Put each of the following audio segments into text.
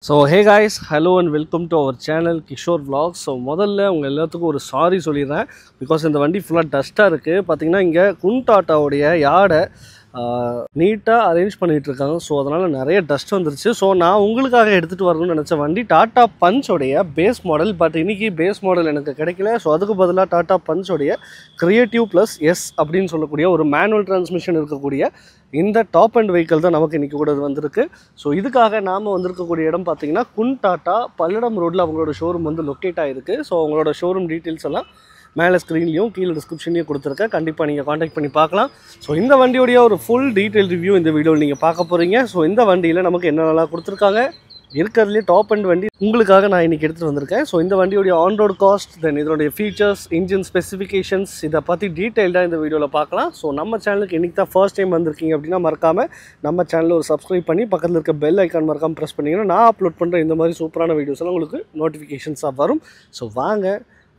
So hey guys, hello and welcome to our channel Kishore Vlogs. So முதல்ல உங்க எல்லாத்துக்கும் ஒரு சாரி சொல்லிடுறேன் because இந்த வண்டி ஃபுல்லாக டஸ்ட்டாக இருக்குது. பார்த்தீங்கன்னா இங்கே குண்டாட்டாவுடைய யார்டை நீட்டாக அரேஞ்ச் பண்ணிகிட்டு இருக்காங்க. ஸோ அதனால் நிறைய டஸ்ட் வந்துருச்சு. ஸோ நான் உங்களுக்காக எடுத்துகிட்டு வரணும்னு நினச்ச வண்டி டாட்டா பஞ்சோடைய பேஸ் மாடல். பட் இன்றைக்கி பேஸ் மாடல் எனக்கு கிடைக்கல. ஸோ அதுக்கு பதிலாக டாட்டா பஞ்சோடைய கிரியேட்டிவ் ப்ளஸ் எஸ் அப்படின்னு சொல்லக்கூடிய ஒரு மேனுவல் டிரான்ஸ்மிஷன் இருக்கக்கூடிய இந்த டாப் அண்ட் வெஹிக்கிள் தான் நமக்கு இன்றைக்கி கூட வந்திருக்கு. ஸோ இதுக்காக நாம் வந்திருக்கக்கூடிய இடம் பார்த்திங்கன்னா குண்டாட்டா பல்லடம் ரோட்டில் அவங்களோட ஷோரூம் வந்து லொக்கேட் ஆகிருக்கு. ஸோ அவங்களோட ஷோரூம் டீட்டெயில்ஸ் எல்லாம் மேலே ஸ்க்ரீன்லேயும் கீழே டிஸ்கிரிப்ஷன்லேயும் கொடுத்துருக்கேன். கண்டிப்பாக நீங்கள் காண்டாக்ட் பண்ணி பார்க்கலாம். ஸோ இந்த வண்டியோடைய ஒரு ஃபுல் டீட்டெயில் ரிவ்யூ இந்த வீடியோவில் நீங்கள் பார்க்க போகிறீங்க. ஸோ இந்த வண்டியில் நமக்கு என்னென்னலாம் கொடுத்துருக்காங்க, இருக்கிறதுலே டாப் அண்ட் வண்டி உங்களுக்காக நான் இன்றைக்கி எடுத்துகிட்டு வந்திருக்கேன். ஸோ இந்த வண்டியோடைய ஆன் ரோட் காஸ்ட், தென் இதனுடைய ஃபீச்சர்ஸ், இன்ஜின் ஸ்பெசிஃபிகேஷன்ஸ், இதை பற்றி டீட்டெயில்டாக இந்த வீடியோவில் பார்க்கலாம். ஸோ நம்ம சேனலுக்கு இன்றைக்கி தான் ஃபர்ஸ்ட் டைம் வந்திருக்கீங்க அப்படின்னா மறக்காமல் நம்ம சேனலில் ஒரு சப்ஸ்கிரைப் பண்ணி பக்கத்தில் இருக்க பெல் ஐக்கான் மறக்காமல் ப்ரெஸ் பண்ணிங்கன்னா நான் அப்லோட் பண்ணுற இந்த மாதிரி சூப்பரான வீடியோஸ் எல்லாம் உங்களுக்கு நோட்டிஃபிகேஷன்ஸாக வரும். ஸோ வாங்க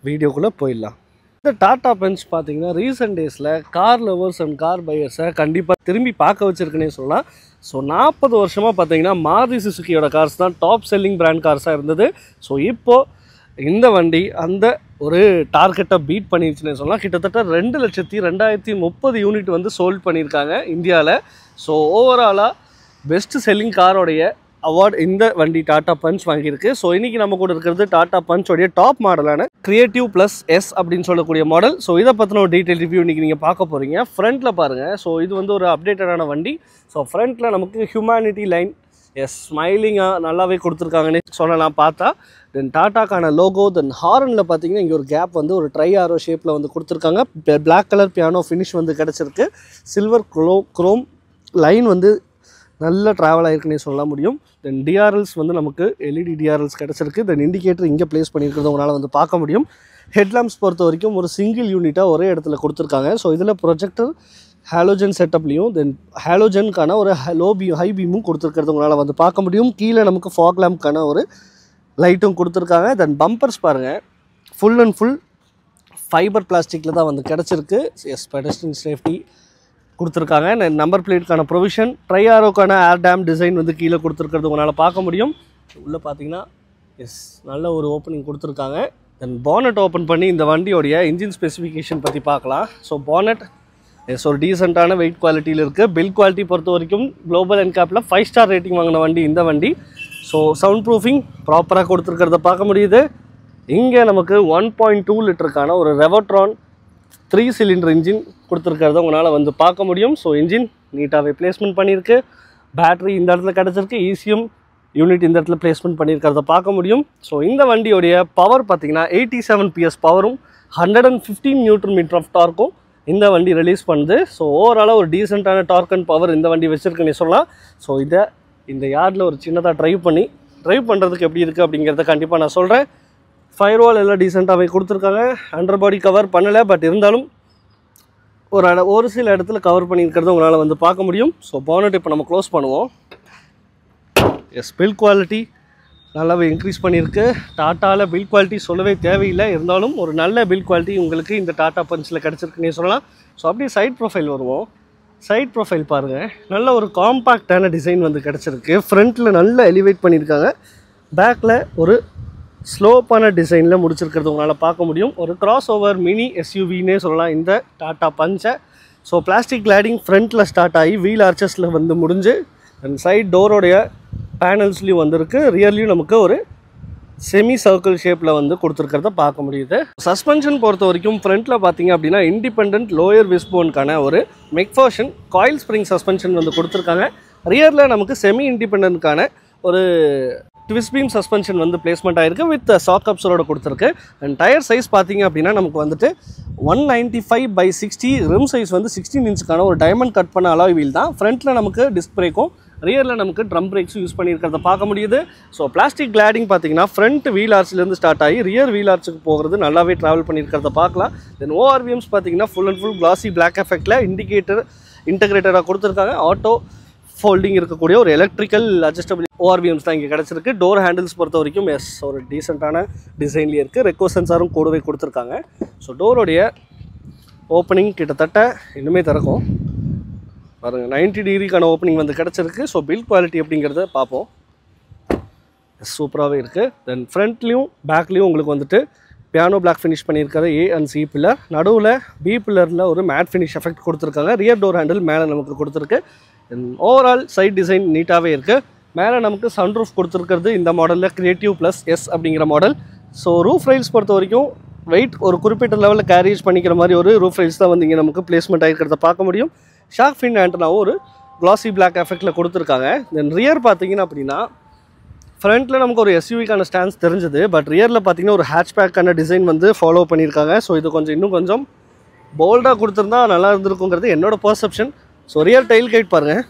வீடியோக்குள்ளே போயிடலாம். இந்த டாட்டா பஞ்ச் பார்த்தீங்கன்னா ரீசெண்ட் டேஸில் கார் லவர்ஸ் அண்ட் கார் பையர்ஸை கண்டிப்பாக திரும்பி பார்க்க வச்சுருக்குன்னே சொல்லலாம். ஸோ 40 வருஷமாக பார்த்தீங்கன்னா மாருதி சுசுக்கியோட கார்ஸ் தான் டாப் செல்லிங் பிராண்ட் கார்ஸாக இருந்தது. ஸோ இப்போது இந்த வண்டி அந்த ஒரு டார்கெட்டை பீட் பண்ணிடுச்சுன்னே சொல்லலாம். கிட்டத்தட்ட 2,02,30 யூனிட் வந்து சோல்ட் பண்ணியிருக்காங்க இந்தியாவில். ஸோ ஓவராலாக பெஸ்ட் செல்லிங் காரோடைய அவார்டு இந்த வண்டி டாட்டா பஞ்ச் வாங்கியிருக்கு. ஸோ இன்றைக்கி நம்ம கூட இருக்கிறது டாட்டா பஞ்சோடைய டாப் மாடலான கிரியேட்டிவ் ப்ளஸ் எஸ் அப்படின்னு சொல்லக்கூடிய மாடல். ஸோ இதை பற்றின ஒரு டீட்டெயில் ரிவ்யூ இன்றைக்கி நீங்கள் பார்க்க போகிறீங்க. ஃப்ரண்ட்டில் பாருங்கள். ஸோ இது வந்து ஒரு அப்டேட்டடான வண்டி. ஸோ ஃப்ரண்ட்டில் நமக்கு ஹியூமனிட்டி லைன் ஸ்மைலிங்காக நல்லாவே கொடுத்துருக்காங்கன்னு சொல்லலாம் பார்த்தா. தென் டாட்டாக்கான லோகோ, தென் ஹாரனில் பார்த்தீங்கன்னா இங்கே ஒரு கேப் வந்து ஒரு ட்ரை ஆரோ ஷேப்பில் வந்து கொடுத்துருக்காங்க. பிளாக் கலர் பியானோ ஃபினிஷ் வந்து கிடச்சிருக்கு. சில்வர் குரோம் லைன் வந்து நல்ல ட்ராவல் ஆகிருக்குன்னே சொல்ல முடியும். தென் டிஆர்எல்ஸ் வந்து நமக்கு எல்இடி டிஆர்எல்ஸ் கிடச்சிருக்கு. தென் இண்டிகேட்டர் இங்கே ப்ளேஸ் பண்ணியிருக்கிறது உங்களால் வந்து பார்க்க முடியும். ஹெட்லாம்ப்ஸ் பொறுத்த வரைக்கும் ஒரு சிங்கிள் யூனிட்டாக ஒரே இடத்துல கொடுத்துருக்காங்க. ஸோ இதில் ப்ரொஜெக்டர் ஹாலோஜன் செட்டப்லேயும் தென் ஹாலோஜனுக்கான ஒரு ஹை பீமும் கொடுத்துருக்கிறது உங்களால் வந்து பார்க்க முடியும். கீழே நமக்கு ஃபாக் லேம்ப்க்கான ஒரு லைட்டும் கொடுத்துருக்காங்க. தென் பம்பர்ஸ் பாருங்கள், ஃபுல் அண்ட் ஃபுல் ஃபைபர் பிளாஸ்டிக்கில் தான் வந்து கிடச்சிருக்கு. எஸ், பெடஸ்ட்ரியன் சேஃப்டி கொடுத்துருக்காங்க. நம்பர் பிளேட்டுக்கான ப்ரொவிஷன், ட்ரை ஆரோக்கான ஏர் டேம் டிசைன் வந்து கீழே கொடுத்துருக்கிறது உங்களால் பார்க்க முடியும். உள்ளே பார்த்தீங்கன்னா எஸ் நல்ல ஒரு ஓப்பனிங் கொடுத்துருக்காங்க. தென் பானட் ஓப்பன் பண்ணி இந்த வண்டியோடைய இன்ஜின் ஸ்பெசிஃபிகேஷன் பற்றி பார்க்கலாம். ஸோ பானட் எஸ் ஒரு டீசெண்டான வெயிட் குவாலிட்டியில் இருக்குது. பில்ட் குவாலிட்டி பொறுத்த வரைக்கும் குளோபல் என்கேப்பில் 5 ஸ்டார் ரேட்டிங் வாங்கின வண்டி இந்த வண்டி. ஸோ சவுண்ட் ப்ரூஃபிங் ப்ராப்பராக கொடுத்துருக்கிறத பார்க்க முடியுது. இங்கே நமக்கு 1.2 லிட்டருக்கான ஒரு ரெவோட்ரான் 3 சிலிண்டர் இன்ஜின் கொடுத்துருக்கிறத உங்களால் வந்து பார்க்க முடியும். ஸோ இன்ஜின் நீட்டாகவே பிளேஸ்மெண்ட் பண்ணியிருக்கு. பேட்ரி இந்த இடத்துல கிடச்சிருக்கு. ECM யூனிட் இந்த இடத்துல பிளேஸ்மெண்ட் பண்ணியிருக்கிறத பார்க்க முடியும். ஸோ இந்த வண்டியோடைய பவர் பார்த்திங்கன்னா 87 PS பவரும் 115 நியூட்டன் மீட்டர் ஆஃப் டார்க்கும் இந்த வண்டி ரிலீஸ் பண்ணுது. ஸோ ஓவராலாக ஒரு டீசெண்டான டார்க் அண்ட் பவர் இந்த வண்டி வச்சுருக்குன்னு சொல்லலாம். ஸோ இந்த யார்டில் ஒரு சின்னதாக ட்ரைவ் பண்ணுறதுக்கு எப்படி இருக்குது அப்படிங்கிறத கண்டிப்பாக நான் சொல்கிறேன். ஃபயர்வால் எல்லாம் டீசெண்டாகவே கொடுத்துருக்காங்க. அண்டர் பாடி கவர் பண்ணலை, பட் இருந்தாலும் ஒரு சில இடத்துல கவர் பண்ணியிருக்கிறத உங்களால் வந்து பார்க்க முடியும். ஸோ பானட் இப்போ நம்ம க்ளோஸ் பண்ணுவோம். எஸ், பில்ட் குவாலிட்டி நல்லாவே இன்க்ரீஸ் பண்ணியிருக்கு. டாட்டாவில் பில்ட் குவாலிட்டி சொல்லவே தேவையில்லை. இருந்தாலும் ஒரு நல்ல பில்ட் குவாலிட்டி உங்களுக்கு இந்த டாட்டா பஞ்சில் கிடச்சிருக்குன்னே சொல்லலாம். ஸோ அப்படியே சைட் ப்ரொஃபைல் வருவோம். சைட் ப்ரொஃபைல் பாருங்கள், நல்ல ஒரு காம்பேக்டான டிசைன் வந்து கிடச்சிருக்கு. ஃப்ரண்ட்டில் நல்லா எலிவேட் பண்ணியிருக்காங்க. பேக்கில் ஒரு ஸ்லோப்பான டிசைனில் முடிச்சிருக்கிறது உங்களால் பார்க்க முடியும். ஒரு கிராஸ் ஓவர் மினி SUVன்னே சொல்லலாம் இந்த டாட்டா பஞ்சை. ஸோ பிளாஸ்டிக் கிளாடிங் ஃப்ரண்ட்டில் ஸ்டார்ட் ஆகி வீல் ஆர்ச்சஸில் வந்து முடிஞ்சு அண்ட் சைட் டோரோடைய பேனல்ஸ்லேயும் வந்திருக்கு. ரியர்லேயும் நமக்கு ஒரு செமி சர்க்கிள் ஷேப்பில் வந்து கொடுத்துருக்கிறத பார்க்க முடியுது. சஸ்பென்ஷன் பொறுத்த வரைக்கும் ஃப்ரண்ட்டில் பார்த்தீங்க அப்படின்னா இண்டிபெண்ட் லோயர் விஸ்போனுக்கான ஒரு மெக்ஃபர்ஷன் காயில் ஸ்ப்ரிங் சஸ்பென்ஷன் வந்து கொடுத்துருக்காங்க. ரியரில் நமக்கு செமி இண்டிபெண்டன்ட்கான ஒரு ட்விஸ்ட் பீம் சஸ்பென்ஷன் வந்து பிளேஸ்மெண்ட் ஆகிருக்கு வித் சாக் அப்ஸரோட கொடுத்துருக்கு. அண்ட் டயர் சைஸ் பார்த்தீங்க அப்படின்னா நமக்கு வந்துட்டு 195/60, ரிம் சைஸ் வந்து 16 இன்ச்சுக்கான ஒரு டைமண்ட் கட் பண்ண அலாய் வீல் தான். ஃப்ரண்ட்டில் நமக்கு டிஸ்க் பிரேக்கும் ரியரில் நமக்கு ட்ரம் பிரேக்ஸும் யூஸ் பண்ணியிருக்கிறத பார்க்க முடியுது. ஸோ பிளாஸ்டிக் கிளாடிங் பார்த்தீங்கன்னா ஃப்ரண்ட் வீல் ஆர்ச்சிலேருந்து ஸ்டார்ட் ஆகி ரியர் வீல் ஆர்ச்சுக்கு போகிறது நல்லாவே ட்ராவல் பண்ணியிருக்கிறத பார்க்கலாம். தென் ORVMs பார்த்தீங்கன்னா full and full classy black எஃபெக்டில் இண்டிகேட்டர் இன்டகிரேட்டடாக கொடுத்துருக்காங்க. ஆட்டோ ஃபோல்டிங் இருக்கக்கூடிய ஒரு எலக்ட்ரிக்கல் அட்ஜஸ்டபிள் ORVMs தான் இங்கே கிடச்சிருக்கு. டோர் ஹேண்டில்ஸ் பொறுத்த வரைக்கும் எஸ் ஒரு டீசெண்டான டிசைன்லேயே இருக்குது. ரெக்கோ சென்சாரும் கூடவே கொடுத்துருக்காங்க. ஸோ டோரோடைய ஓப்பனிங் கிட்டத்தட்ட இன்னுமே திறக்கும் பாருங்கள். 90 டிகிரிக்கான ஓப்பனிங் வந்து கிடச்சிருக்கு. ஸோ பில்ட் குவாலிட்டி அப்படிங்கிறத பார்ப்போம். சூப்பராகவே இருக்குது. தென் ஃப்ரண்ட்லேயும் பேக்லேயும் உங்களுக்கு வந்துட்டு பியானோ பிளாக் ஃபினிஷ் பண்ணியிருக்காரு A and C பில்லர். நடுவில் B பில்லரில் ஒரு மேட் ஃபினிஷ் எஃபெக்ட் கொடுத்துருக்காங்க. ரியர் டோர் ஹேண்டில் மேலே நமக்கு கொடுத்துருக்கு. தென் ஓவரால் சைட் டிசைன் நீட்டாகவே இருக்குது. மேலே நமக்கு சன்ரூஃப் கொடுத்துருக்கிறது இந்த மாடலில் கிரியேட்டிவ் ப்ளஸ் S அப்படிங்கிற மாடல். ஸோ ரூஃப் ரைல்ஸ் பொறுத்த வரைக்கும் வெயிட் ஒரு குறிப்பிட்ட லெவலில் கேரேஜ் பண்ணிக்கிற மாதிரி ஒரு ரூஃப் ரைல்ஸ் தான் வந்து இங்கே நமக்கு பிளேஸ்மெண்ட் ஆகிருக்கிறத பார்க்க முடியும். ஷார்க் ஃபின் ஆண்டனாவும் ஒரு க்ளாசி பிளாக் எஃபெக்டில் கொடுத்துருக்காங்க. தென் ரியர் பார்த்தீங்கன்னா அப்படின்னா ஃப்ரண்ட்டில் நமக்கு ஒரு SUV-க்கான ஸ்டாண்ட்ஸ் தெரிஞ்சது. பட் ரியரில் பார்த்தீங்கன்னா ஒரு ஹேட்ச்பேக்கான டிசைன் வந்து ஃபாலோ பண்ணியிருக்காங்க. ஸோ இது இன்னும் கொஞ்சம் போல்டாக கொடுத்துருந்தா நல்லா இருந்திருக்குங்கிறது என்னோட perception. So rear tail guide பாருங்கள்,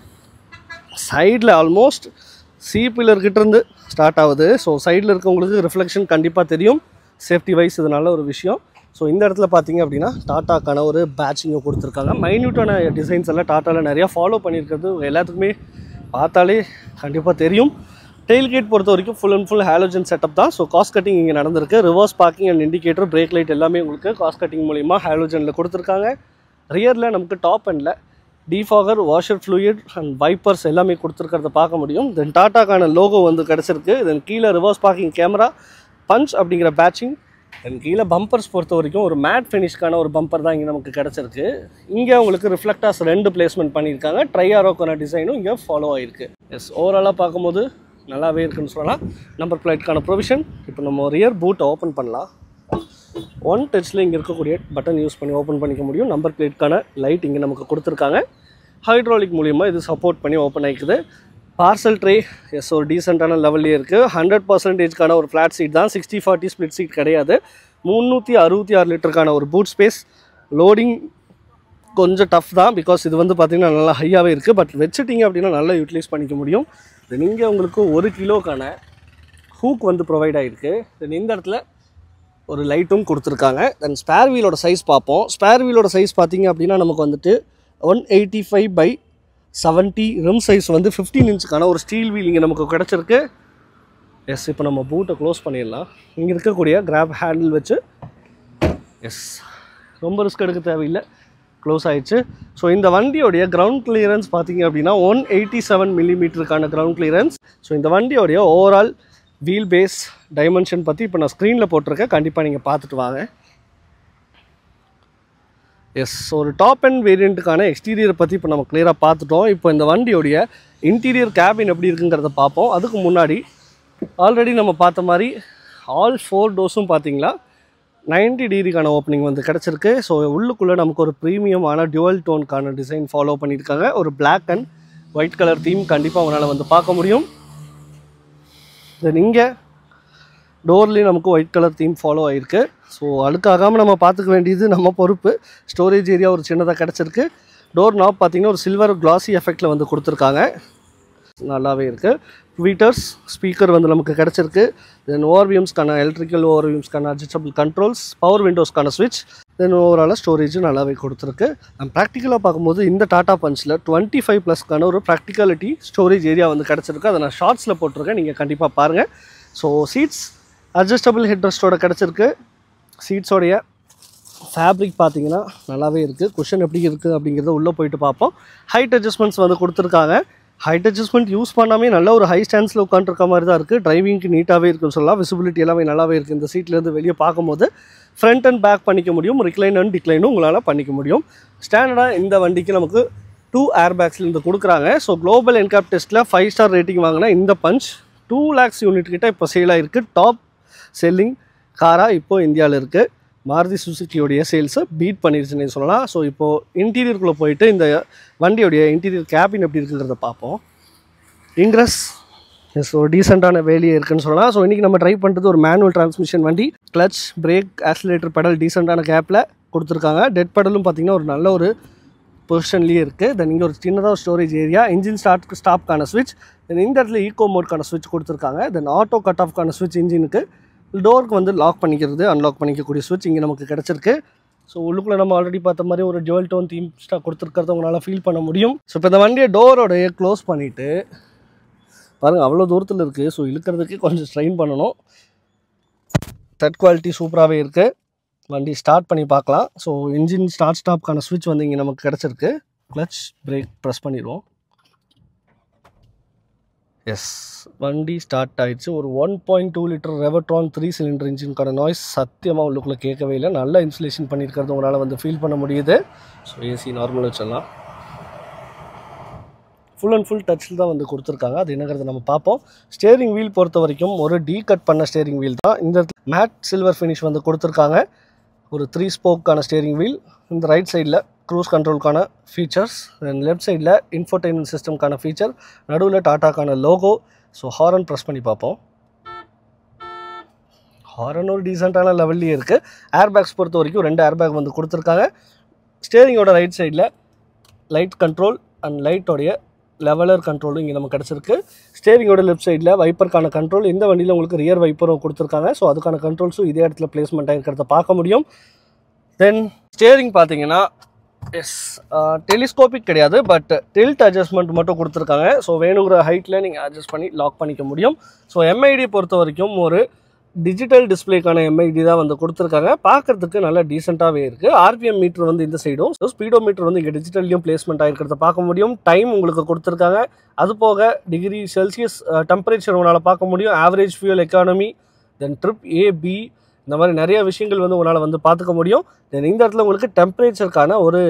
சைடில் ஆல்மோஸ்ட் C பில்லர்கிட்டேருந்து ஸ்டார்ட் ஆகுது. ஸோ சைடில் இருக்கவங்களுக்கு ரிஃப்ளெக்ஷன் கண்டிப்பாக தெரியும். சேஃப்டி வைஸ் இது நல்ல ஒரு விஷயம். ஸோ இந்த இடத்துல பார்த்தீங்க அப்படின்னா டாட்டாக்கான ஒரு பேட்சிங்கை கொடுத்துருக்காங்க. மைன்யூட்டான டிசைன்ஸ் எல்லாம் டாட்டாவில் நிறையா ஃபாலோ பண்ணியிருக்கிறது எல்லாத்துக்குமே பார்த்தாலே கண்டிப்பாக தெரியும். டெயில்கேட் பொறுத்த வரைக்கும் full and full halogen setup தான். ஸோ காஸ்ட் கட்டிங் இங்கே நடந்திருக்கு. Reverse parking and indicator, break light எல்லாமே உங்களுக்கு காஸ்ட் கட்டிங் மூலிமா ஹாலோஜனில் கொடுத்துருக்காங்க. ரியரில் நமக்கு டாப் எண்டில் defogger, washer fluid and vipers எல்லாமே கொடுத்துருக்கிறத பார்க்க முடியும். தென் டாட்டாக்கான லோகோ வந்து கிடச்சிருக்கு. தென் கீழே ரிவர்ஸ் பார்க்கிங் கேமரா, பஞ்ச் அப்படிங்கிற பேட்சிங். தென் கீழே பம்பர்ஸ் பொறுத்த வரைக்கும் ஒரு மேட் ஃபினிஷ்க்கான ஒரு பம்பர் தான் இங்கே நமக்கு கிடச்சிருக்கு. இங்கே உங்களுக்கு ரிஃப்ளெக்டாஸ் 2 பிளேஸ்மெண்ட் பண்ணியிருக்காங்க. ட்ரையாரோக்கான டிசைனும் இங்கே ஃபாலோ ஆகிருக்கு. ஓவராலாக பார்க்கும்போது நல்லாவே இருக்குன்னு சொல்லலாம். நம்பர் பிளேட்கான ப்ரொவிஷன். இப்போ நம்ம ரியர் பூட்டை ஓப்பன் பண்ணலாம். 1 டச்சில் இங்கே இருக்கக்கூடிய பட்டன் யூஸ் பண்ணி ஓப்பன் பண்ணிக்க முடியும். நம்பர் பிளேட்கான லைட் இங்கே நமக்கு கொடுத்துருக்காங்க. ஹைட்ராலிக் மூலிமா இது சப்போர்ட் பண்ணி ஓப்பன் ஆகிக்குது. பார்சல் ட்ரே ஒரு டீசெண்டான லெவல்லே இருக்குது. 100%க்கான ஒரு ஃப்ளாட் சீட் தான், 60-40 ஸ்ப்ளிட் சீட் கிடையாது. 366 லிட்டருக்கான ஒரு பூட் ஸ்பேஸ். லோடிங் கொஞ்சம் டஃப் தான், பிகாஸ் இது வந்து பார்த்திங்கன்னா நல்லா ஹையாகவே இருக்குது. பட் வச்சுட்டிங்க அப்படின்னா நல்லா யூட்டிலைஸ் பண்ணிக்க முடியும். தென் இங்கே உங்களுக்கு 1 கிலோக்கான ஹூக் வந்து ப்ரொவைட் ஆகிருக்கு. தென் இந்த இடத்துல ஒரு லைட்டும் கொடுத்துருக்காங்க. தென் ஸ்பேர் வீலோட சைஸ் பார்ப்போம். ஸ்பேர் வீலோட சைஸ் பார்த்திங்க அப்படின்னா நமக்கு வந்துட்டு 185/70 ரிம் சைஸ் வந்து 15 இன்ச்சுக்கான ஒரு ஸ்டீல் வீல் இங்கே நமக்கு கிடச்சிருக்கு. இப்போ நம்ம பூட்டை க்ளோஸ் பண்ணிடலாம். இங்கே இருக்கக்கூடிய கிராப் ஹேண்டில் வச்சு ரொம்ப ரிஸ்க் எடுக்க தேவையில்லை, க்ளோஸ் ஆகிடுச்சு. ஸோ இந்த வண்டியோடைய கிரவுண்ட் கிளியரன்ஸ் பார்த்திங்க அப்படின்னா 187 மில்லிமீட்டருக்கான கிரவுண்ட் கிளியரன்ஸ். ஸோ இந்த வண்டியோடைய ஓவரால் வீல் பேஸ் டைமென்ஷன் பற்றி இப்போ நான் ஸ்க்ரீனில் போட்டிருக்கேன், கண்டிப்பாக நீங்கள் பார்த்துட்டு வாங்க. ஒரு டாப் அண்ட் வேரியண்ட்டுக்கான எக்ஸ்டீரியரை பற்றி இப்போ நம்ம கிளியராக பார்த்துட்டோம். இப்போ இந்த வண்டியோடைய இன்டீரியர் கேபின் எப்படி இருக்குங்கிறத பார்ப்போம். அதுக்கு முன்னாடி ஆல்ரெடி நம்ம பார்த்த மாதிரி ஆல் 4 டோர்ஸும் பார்த்தீங்களா 90 டிகிரிக்கான ஓப்பனிங் வந்து கிடச்சிருக்கு. ஸோ உள்ளுக்குள்ளே நமக்கு ஒரு ப்ரீமியமான டியூவல் டோனுக்கான டிசைன் ஃபாலோ பண்ணியிருக்காங்க. ஒரு black and white colour theme கண்டிப்பாக உங்களால் வந்து பார்க்க முடியும். தென் இங்கே டோர்லேயும் நமக்கு ஒயிட் கலர் தீம் ஃபாலோ ஆகிருக்கு. ஸோ அழுக்காகாமல் நம்ம பார்த்துக்க வேண்டியது நம்ம பொறுப்பு. ஸ்டோரேஜ் ஏரியா ஒரு சின்னதாக கிடச்சிருக்கு. டோர் நாப் பார்த்திங்கன்னா ஒரு சில்வர் கிளாசி எஃபெக்டில் வந்து கொடுத்துருக்காங்க, நல்லாவே இருக்குது. ட்வீட்டர்ஸ் ஸ்பீக்கர் வந்து நமக்கு கிடச்சிருக்கு. தென் ஓஆர்விஎம்ஸ்க்கான எலக்ட்ரிக்கல் ஓஆர்விஎம்ஸ்க்கான அட்ஜஸ்டபிள் கண்ட்ரோல்ஸ், பவர் விண்டோஸ்க்கான ஸ்விட்ச். தென் ஓவராலாக ஸ்டோரேஜ் நல்லாவே கொடுத்துருக்கு. நம்ம ப்ராக்டிக்கலாக பார்க்கும்போது இந்த டாடா பஞ்சில் 25+க்கான ஒரு ப்ராக்டிகாலிட்டி ஸ்டோரேஜ் ஏரியா வந்து கிடச்சிருக்கு. அதை நான் ஷார்ட்ஸில் போட்டிருக்கேன், நீங்கள் கண்டிப்பாக பாருங்கள். ஸோ சீட்ஸ் அட்ஜஸ்டபிள் ஹெட்ரெஸ்ட்டோட கிடச்சிருக்கு. சீட்ஸோடைய ஃபேப்ரிக் பார்த்தீங்கன்னா நல்லாவே இருக்குது. குஷன் எப்படி இருக்குது அப்படிங்கிறத உள்ளே போயிட்டு பார்ப்போம். ஹைட் அட்ஜஸ்ட்மெண்ட்ஸ் வந்து கொடுத்துருக்காங்க. ஹைட் அட்ஜஸ்ட்மெண்ட் யூஸ் பண்ணாமே நல்ல ஒரு ஹை ஸ்டாண்ட்ஸில் உட்காந்துருக்க மாதிரி தான் இருக்குது. டிரைவிங்க்கு நீட்டாகவே இருக்குன்னு சொல்லலாம். விசிபிலிட்டி எல்லாமே நல்லாவே இருக்குது. இந்த சீட்லேருந்து வெளியே பார்க்கும்போது ஃப்ரண்ட் அண்ட் பேக் பண்ணிக்க முடியும், ரிக்ளைன் அண்ட் டிக்ளைனும் உங்களால் பண்ணிக்க முடியும். ஸ்டாண்டர்டாக இந்த வண்டிக்கு நமக்கு 2 ஏர் பேக்ஸ்லேருந்து கொடுக்குறாங்க. ஸோ குளோபல் என்கேப் டெஸ்ட்டில் 5 ஸ்டார் ரேட்டிங் வாங்கினா இந்த பஞ்ச் 2 lakhs யூனிட் கிட்ட இப்போ சேலாக இருக்குது. டாப் செல்லிங் காராக இப்போது இந்தியாவில் இருக்குது. மாருதி சுசுக்கியோடைய சேல்ஸை பீட் பண்ணிருச்சுன்னு சொல்லலாம். ஸோ இப்போது இன்டீரியருக்குள்ளே போயிட்டு இந்த வண்டியோடைய இன்டீரியர் கேபின் எப்படி இருக்குங்கிறத பார்ப்போம். இன்க்ரஸ் ஒரு டீசெண்டான வேலையே இருக்குன்னு சொல்லலாம். ஸோ இன்றைக்கி நம்ம ட்ரைவ் பண்ணுறது ஒரு மேனுவல் டிரான்ஸ்மிஷன் வண்டி. கிளச், பிரேக், ஆக்சிலேட்டர், பெடல் டீசெண்டான கேப்பில் கொடுத்துருக்காங்க. டெட் பெடலும் பார்த்திங்கன்னா ஒரு நல்ல ஒரு பொசிஷன்லேயே இருக்குது. தென் இங்கே ஒரு சின்னதாக ஒரு ஸ்டோரேஜ் ஏரியா, இன்ஜின் ஸ்டாப்க்கான ஸ்விட்ச். தென் இந்த இடத்துல ஈகோ மோட்கான ஸ்விட்ச் கொடுத்துருக்காங்க. தென் ஆட்டோ கட் ஆஃப்க்கான ஸ்விட்ச் இன்ஜினுக்கு. டோருக்கு வந்து லாக் பண்ணிக்கிறது, அன்லாக் பண்ணிக்கக்கூடிய ஸ்விட்ச் இங்கே நமக்கு கிடச்சிருக்கு. ஸோ உள்ளுக்குள்ளே நம்ம ஆல்ரெடி பார்த்த மாதிரி ஒரு ஜுவல் டோன் தீம் கொடுத்துருக்கிறத உங்களால் ஃபீல் பண்ண முடியும். ஸோ இப்போ இந்த வண்டியை டோரோடைய க்ளோஸ் பண்ணிவிட்டு பாருங்கள், அவ்வளோ தூரத்தில் இருக்குது. ஸோ இழுக்கிறதுக்கு கொஞ்சம் ஸ்ட்ரெயின் பண்ணணும். த்ரெட் குவாலிட்டி சூப்பராகவே இருக்குது. வண்டி ஸ்டார்ட் பண்ணி பார்க்கலாம். ஸோ இன்ஜின் ஸ்டாப்க்கான ஸ்விட்ச் வந்து இங்கே நமக்கு கிடச்சிருக்கு. கிளச், பிரேக் ப்ரெஸ் பண்ணிடுவோம். எஸ், வண்டி ஸ்டார்ட் ஆயிடுச்சு. ஒரு 1.2 லிட்டர் ரெவட்ரான் 3 சிலிண்டர் இன்ஜினுக்கான நாய்ஸ் சத்தியமாக உள்ளுக்குள்ளே கேட்கவே இல்லை. நல்லா இன்சுலேஷன் பண்ணியிருக்கிறது உங்களால் வந்து ஃபீல் பண்ண முடியுது. ஸோ ஏசி நார்மல் வச்சிடலாம். ஃபுல் அண்ட் ஃபுல் டச்சில் தான் வந்து கொடுத்துருக்காங்க. அது என்னங்கிறத நம்ம பார்ப்போம். ஸ்டேரிங் வீல் பொறுத்த வரைக்கும் ஒரு டீ கட் பண்ண ஸ்டேரிங் வீல் தான். இந்த மேட் சில்வர் ஃபினிஷ் வந்து கொடுத்துருக்காங்க. ஒரு 3 ஸ்போக்கான ஸ்டேரிங் வீல். இந்த ரைட் சைடில் க்ரூஸ் கண்ட்ரோலுக்கான ஃபீச்சர்ஸ், தென் லெஃப்ட் சைடில் இன்ஃபோடெயின்மெண்ட் சிஸ்டம்க்கான ஃபீச்சர், நடுவில் டாட்டாக்கான லோகோ. ஸோ ஹாரன் ப்ரெஸ் பண்ணி பார்ப்போம். ஹாரன் ஒரு டீசெண்டான லெவல்லையே இருக்குது. ஏர் பேக்ஸ் பொறுத்த வரைக்கும் 2 ஏர் பேக் வந்து கொடுத்துருக்காங்க. ஸ்டேரிங்கோட ரைட் சைடில் லைட் கண்ட்ரோல் அண்ட் லைட்டோடைய லெவலர் கண்ட்ரோலும் இங்கே நமக்கு கிடச்சிருக்கு. ஸ்டேரிங்கோட லெஃப்ட் சைடில் வைப்பருக்கான கண்ட்ரோல். இந்த வண்டியில் உங்களுக்கு ரியர் வைப்பரும் கொடுத்துருக்காங்க. ஸோ அதுக்கான கண்ட்ரோல்ஸும் இதே இடத்துல பிளேஸ்மெண்ட் ஆகிருக்கிறத பார்க்க முடியும். தென் ஸ்டேரிங் பார்த்தீங்கன்னா எஸ் டெலிஸ்கோபிக் கிடையாது, பட் டில்ட் அட்ஜஸ்ட்மெண்ட் மட்டும் கொடுத்துருக்காங்க. ஸோ வேணுங்கிற ஹைட்டில் நீங்கள் அட்ஜஸ்ட் பண்ணி லாக் பண்ணிக்க முடியும். ஸோ எம்ஐடி பொறுத்த வரைக்கும் ஒரு டிஜிட்டல் டிஸ்பிளேக்கான எம்ஐடி தான் வந்து கொடுத்துருக்காங்க. பார்க்குறதுக்கு நல்லா டீசெண்டாகவே இருக்குது. ஆர்பிஎம் மீட்டர் வந்து இந்த சைடும், ஸோ ஸ்பீடோ மீட்டர் வந்து இங்கே டிஜிட்டல்லையும் பிளேஸ்மெண்ட் ஆகிருக்கிறத பார்க்க முடியும். டைம் உங்களுக்கு கொடுத்துருக்காங்க. அது போக டிகிரி செல்சியஸ் டெம்பரேச்சர் உங்களால் பார்க்க முடியும். ஆவரேஜ் ஃபியூல் எக்கானமி, தென் ட்ரிப் ஏபி, இந்த மாதிரி நிறைய விஷயங்கள் வந்து உங்களால் வந்து பார்த்துக்க முடியும். தென் இந்த இடத்துல உங்களுக்கு டெம்பரேச்சருக்கான ஒரு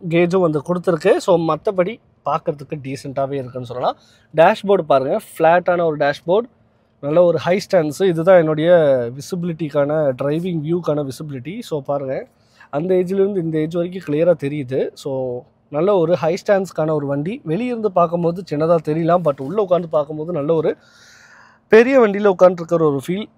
கேஜும் வந்து கொடுத்துருக்கு. ஸோ மற்றபடி பார்க்குறதுக்கு டீசெண்டாகவே இருக்குன்னு சொல்லலாம். டேஷ்போர்டு பாருங்கள், ஃப்ளாட்டான ஒரு டேஷ்போர்டு, நல்ல ஒரு ஹை ஸ்டாண்ட்ஸு. இதுதான் என்னுடைய விசிபிலிட்டிக்கான டிரைவிங் வியூக்கான விசிபிலிட்டி. ஸோ பாருங்கள், அந்த ஏஜ்லேருந்து இந்த ஏஜ் வரைக்கும் கிளியராக தெரியுது. ஸோ நல்ல ஒரு ஹை ஸ்டாண்ட்ஸ்க்கான ஒரு வண்டி. வெளியிருந்து பார்க்கும்போது சின்னதாக தெரியலாம், பட் உள்ளே உட்காந்து பார்க்கும்போது நல்ல ஒரு பெரிய வண்டியில் உட்காந்துருக்கிற ஒரு ஃபீல்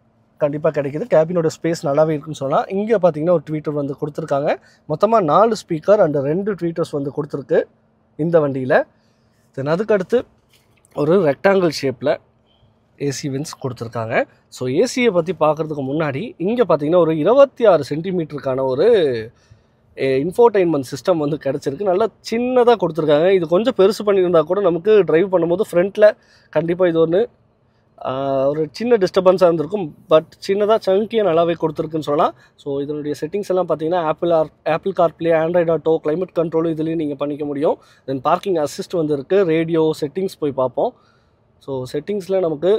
கண்டிப்பாக கிடைக்கிது. கேபினோட ஸ்பேஸ் நல்லாவே இருக்குன்னு சொல்லலாம். இங்கே பார்த்தீங்கன்னா ஒரு ட்வீட்டர் வந்து கொடுத்துருக்காங்க. மொத்தமாக 4 ஸ்பீக்கர் அண்ட் 2 ட்வீட்டர்ஸ் வந்து கொடுத்துருக்கு இந்த வண்டியில். தென் அதுக்கடுத்து ஒரு ரெக்டாங்கிள் ஷேப்பில் ஏசி வின்ஸ் கொடுத்துருக்காங்க. ஸோ ஏசியை பற்றி பார்க்குறதுக்கு முன்னாடி இங்கே பார்த்தீங்கன்னா ஒரு 26 சென்டிமீட்டருக்கான ஒரு இன்ஃபோடெயின்மெண்ட் சிஸ்டம் வந்து கிடச்சிருக்கு. நல்லா சின்னதாக கொடுத்துருக்காங்க. இது கொஞ்சம் பெருசு பண்ணியிருந்தால் கூட நமக்கு ட்ரைவ் பண்ணும்போது ஃப்ரண்ட்டில் கண்டிப்பாக இது ஒரு சின்ன டிஸ்டர்பன்ஸாக இருந்திருக்கும். பட் சின்னதாக சங்கியாக நல்லாவே கொடுத்துருக்குன்னு சொல்லலாம். ஸோ இதனுடைய செட்டிங்ஸ் எல்லாம் பார்த்தீங்கன்னா Apple CarPlay, Android Auto, climate கண்ட்ரோலும் இதுலேயும் நீங்கள் பண்ணிக்க முடியும். தென் பார்க்கிங் அசிஸ்ட் வந்து இருக்குது. ரேடியோ செட்டிங்ஸ் போய் பார்ப்போம். ஸோ செட்டிங்ஸில் நமக்கு